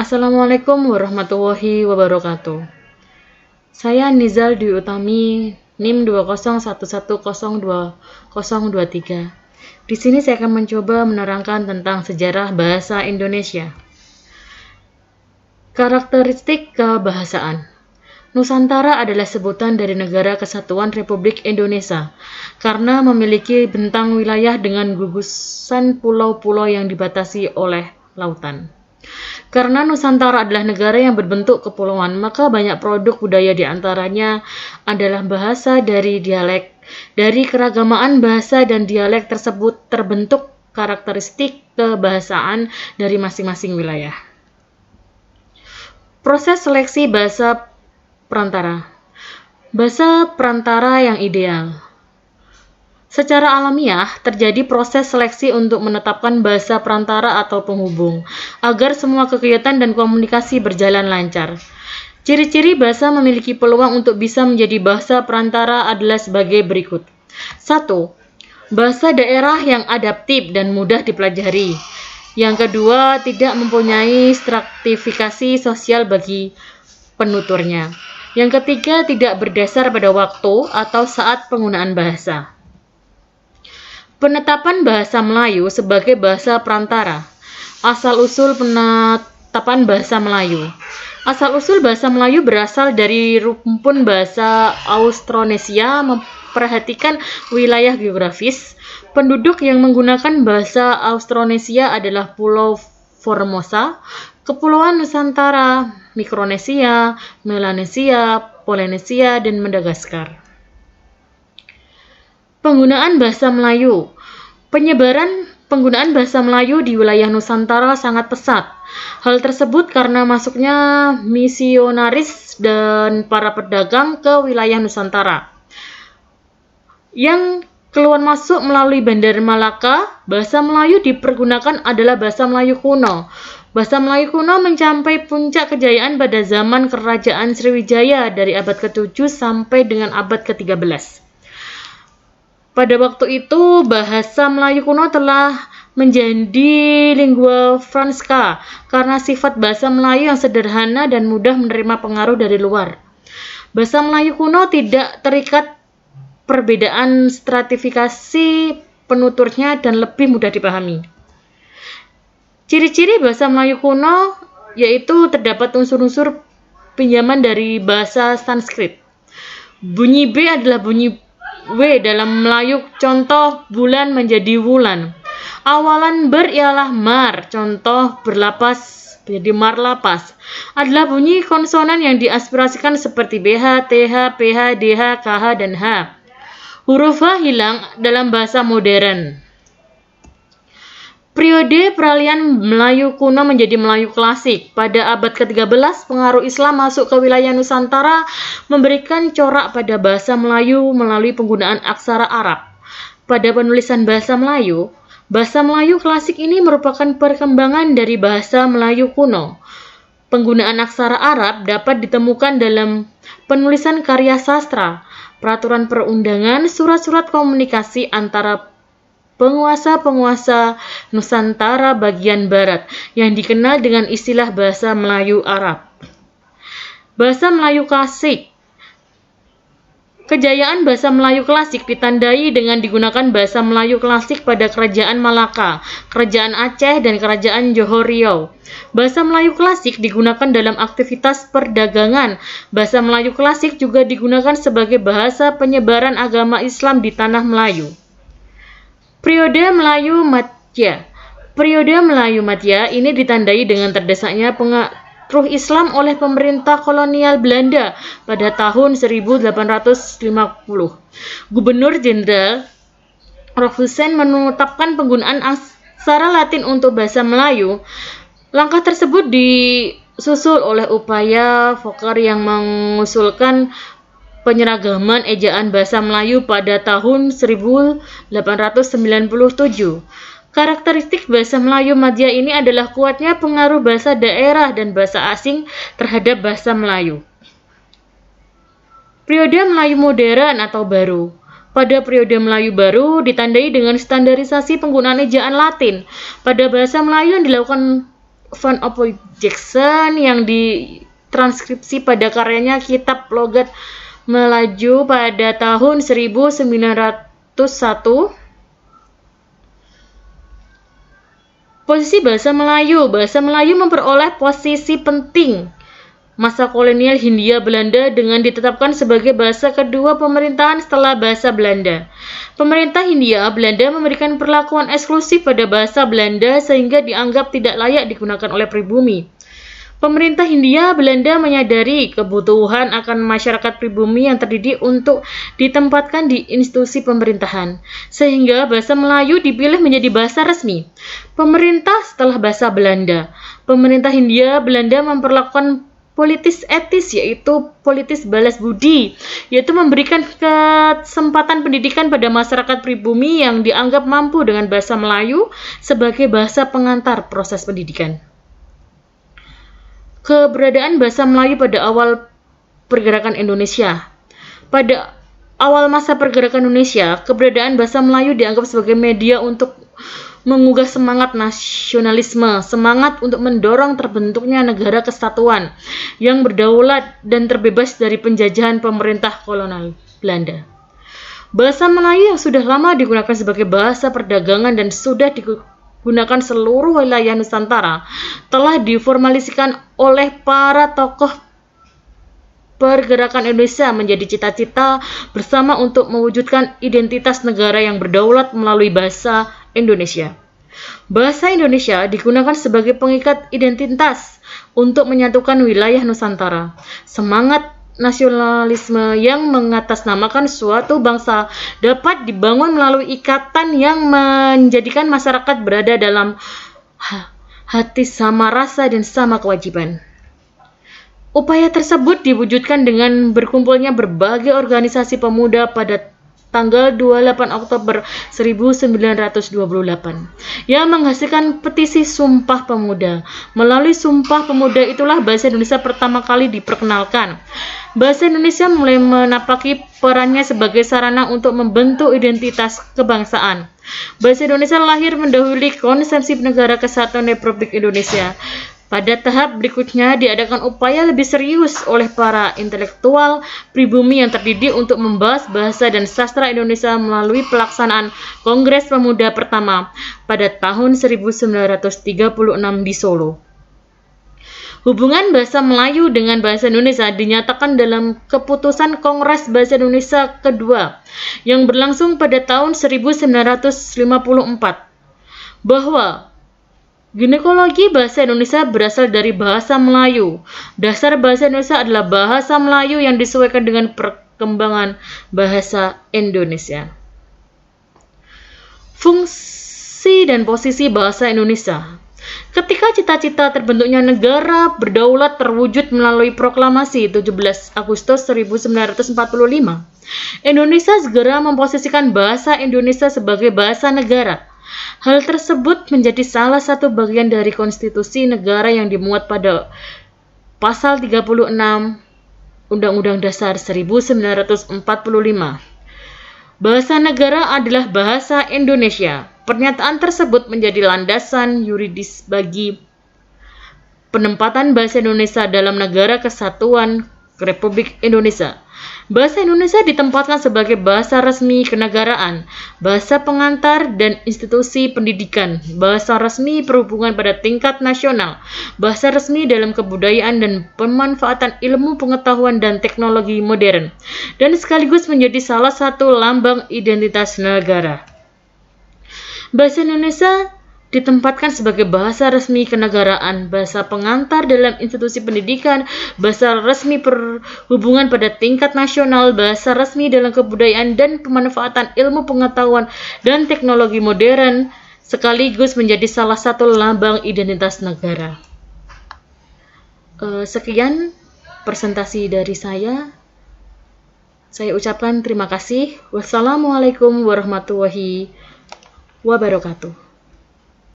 Assalamualaikum warahmatullahi wabarakatuh. Saya Nizal Dwi Utami, NIM 201102023. Di sini saya akan mencoba menerangkan tentang sejarah bahasa Indonesia. Karakteristik kebahasaan. Nusantara adalah sebutan dari Negara Kesatuan Republik Indonesia karena memiliki bentang wilayah dengan gugusan pulau-pulau yang dibatasi oleh lautan. Karena Nusantara adalah negara yang berbentuk kepulauan, maka banyak produk budaya di antaranya adalah bahasa dari dialek. Dari keragamaan bahasa dan dialek tersebut terbentuk karakteristik kebahasaan dari masing-masing wilayah. Proses seleksi bahasa perantara. Bahasa perantara yang ideal. Secara alamiah, terjadi proses seleksi untuk menetapkan bahasa perantara atau penghubung, agar semua kegiatan dan komunikasi berjalan lancar. Ciri-ciri bahasa memiliki peluang untuk bisa menjadi bahasa perantara adalah sebagai berikut. 1. Bahasa daerah yang adaptif dan mudah dipelajari. Yang kedua, tidak mempunyai stratifikasi sosial bagi penuturnya. Yang ketiga, tidak berdasar pada waktu atau saat penggunaan bahasa. Penetapan bahasa Melayu sebagai bahasa perantara. Asal-usul penetapan bahasa Melayu. Asal-usul bahasa Melayu berasal dari rumpun bahasa Austronesia, memperhatikan wilayah geografis. Penduduk yang menggunakan bahasa Austronesia adalah Pulau Formosa, Kepulauan Nusantara, Mikronesia, Melanesia, Polinesia, dan Madagaskar. Penggunaan bahasa Melayu. Penyebaran penggunaan bahasa Melayu di wilayah Nusantara sangat pesat. Hal tersebut karena masuknya misionaris dan para pedagang ke wilayah Nusantara. Yang keluar masuk melalui Bandar Malaka, bahasa Melayu dipergunakan adalah bahasa Melayu kuno. Bahasa Melayu kuno mencapai puncak kejayaan pada zaman Kerajaan Sriwijaya dari abad ke-7 sampai dengan abad ke-13. Pada waktu itu, bahasa Melayu kuno telah menjadi lingua franca karena sifat bahasa Melayu yang sederhana dan mudah menerima pengaruh dari luar. Bahasa Melayu kuno tidak terikat perbedaan stratifikasi penuturnya dan lebih mudah dipahami. Ciri-ciri bahasa Melayu kuno yaitu terdapat unsur-unsur pinjaman dari bahasa Sanskrit. Bunyi B adalah bunyi W dalam Melayu, contoh bulan menjadi wulan. Awalan ber ialah mar, contoh berlapas menjadi marlapas. Adalah bunyi konsonan yang diaspirasikan seperti BH, TH, PH, DH, KH, dan H. Huruf H hilang dalam bahasa modern. Periode peralihan Melayu kuno menjadi Melayu klasik. Pada abad ke-13, pengaruh Islam masuk ke wilayah Nusantara memberikan corak pada bahasa Melayu melalui penggunaan aksara Arab. Pada penulisan bahasa Melayu klasik ini merupakan perkembangan dari bahasa Melayu kuno. Penggunaan aksara Arab dapat ditemukan dalam penulisan karya sastra, peraturan perundangan, surat-surat komunikasi antara penguasa-penguasa Nusantara bagian barat yang dikenal dengan istilah bahasa Melayu Arab. Bahasa Melayu klasik. Kejayaan bahasa Melayu klasik ditandai dengan digunakan bahasa Melayu klasik pada Kerajaan Malaka, Kerajaan Aceh, dan Kerajaan Johor Riau. Bahasa Melayu klasik digunakan dalam aktivitas perdagangan. Bahasa Melayu klasik juga digunakan sebagai bahasa penyebaran agama Islam di tanah Melayu. Periode Melayu Madya. Periode Melayu Madya ini ditandai dengan terdesaknya pengaruh Islam oleh pemerintah kolonial Belanda pada tahun 1850. Gubernur Jenderal Rothschild menetapkan penggunaan aksara Latin untuk bahasa Melayu. Langkah tersebut disusul oleh upaya Fokker yang mengusulkan penyeragaman ejaan bahasa Melayu pada tahun 1897. Karakteristik bahasa Melayu Madya ini adalah kuatnya pengaruh bahasa daerah dan bahasa asing terhadap bahasa Melayu. Periode Melayu modern atau baru. Pada periode Melayu baru ditandai dengan standarisasi penggunaan ejaan Latin pada bahasa Melayu yang dilakukan van Ophoy Jackson yang ditranskripsi pada karyanya Kitab Logat Melaju pada tahun 1901. Posisi bahasa Melayu. Bahasa Melayu memperoleh posisi penting masa kolonial Hindia Belanda dengan ditetapkan sebagai bahasa kedua pemerintahan setelah bahasa Belanda. Pemerintah Hindia Belanda memberikan perlakuan eksklusif pada bahasa Belanda sehingga dianggap tidak layak digunakan oleh pribumi. Pemerintah Hindia Belanda menyadari kebutuhan akan masyarakat pribumi yang terdidik untuk ditempatkan di institusi pemerintahan, sehingga bahasa Melayu dipilih menjadi bahasa resmi pemerintah setelah bahasa Belanda. Pemerintah Hindia Belanda memperlakukan politis etis, yaitu politis balas budi, yaitu memberikan kesempatan pendidikan pada masyarakat pribumi yang dianggap mampu dengan bahasa Melayu sebagai bahasa pengantar proses pendidikan. Keberadaan bahasa Melayu pada awal pergerakan Indonesia. Pada awal masa pergerakan Indonesia, keberadaan bahasa Melayu dianggap sebagai media untuk mengugah semangat nasionalisme, semangat untuk mendorong terbentuknya negara kesatuan yang berdaulat dan terbebas dari penjajahan pemerintah kolonial Belanda. Bahasa Melayu yang sudah lama digunakan sebagai bahasa perdagangan dan sudah digunakan seluruh wilayah Nusantara telah diformalisikan oleh para tokoh pergerakan Indonesia menjadi cita-cita bersama untuk mewujudkan identitas negara yang berdaulat melalui bahasa Indonesia. Bahasa Indonesia digunakan sebagai pengikat identitas untuk menyatukan wilayah Nusantara. Semangat nasionalisme yang mengatasnamakan suatu bangsa dapat dibangun melalui ikatan yang menjadikan masyarakat berada dalam hati sama rasa dan sama kewajiban. Upaya tersebut diwujudkan dengan berkumpulnya berbagai organisasi pemuda pada tanggal 28 Oktober 1928 yang menghasilkan petisi Sumpah Pemuda. Melalui Sumpah Pemuda itulah bahasa Indonesia pertama kali diperkenalkan. Bahasa Indonesia mulai menapaki perannya sebagai sarana untuk membentuk identitas kebangsaan. Bahasa Indonesia lahir mendahului konsepsi Negara Kesatuan Republik Indonesia. Pada tahap berikutnya diadakan upaya lebih serius oleh para intelektual pribumi yang terdidik untuk membahas bahasa dan sastra Indonesia melalui pelaksanaan Kongres Pemuda pertama pada tahun 1936 di Solo. Hubungan bahasa Melayu dengan bahasa Indonesia dinyatakan dalam keputusan Kongres Bahasa Indonesia kedua yang berlangsung pada tahun 1954 bahwa ginekologi bahasa Indonesia berasal dari bahasa Melayu. Dasar bahasa Indonesia adalah bahasa Melayu yang disesuaikan dengan perkembangan bahasa Indonesia. Fungsi dan posisi bahasa Indonesia. Ketika cita-cita terbentuknya negara berdaulat terwujud melalui proklamasi 17 Agustus 1945, Indonesia segera memposisikan bahasa Indonesia sebagai bahasa negara. Hal tersebut menjadi salah satu bagian dari konstitusi negara yang dimuat pada pasal 36 Undang-Undang Dasar 1945. Bahasa negara adalah bahasa Indonesia. Pernyataan tersebut menjadi landasan yuridis bagi penempatan bahasa Indonesia dalam Negara Kesatuan Republik Indonesia. Bahasa Indonesia ditempatkan sebagai bahasa resmi kenegaraan, bahasa pengantar dan institusi pendidikan, bahasa resmi perhubungan pada tingkat nasional, bahasa resmi dalam kebudayaan dan pemanfaatan ilmu pengetahuan dan teknologi modern, dan sekaligus menjadi salah satu lambang identitas negara. Bahasa Indonesia ditempatkan sebagai bahasa resmi kenegaraan, bahasa pengantar dalam institusi pendidikan, bahasa resmi perhubungan pada tingkat nasional, bahasa resmi dalam kebudayaan dan pemanfaatan ilmu pengetahuan dan teknologi modern, sekaligus menjadi salah satu lambang identitas negara. Sekian presentasi dari saya. Saya ucapkan terima kasih. Wassalamualaikum warahmatullahi wabarakatuh.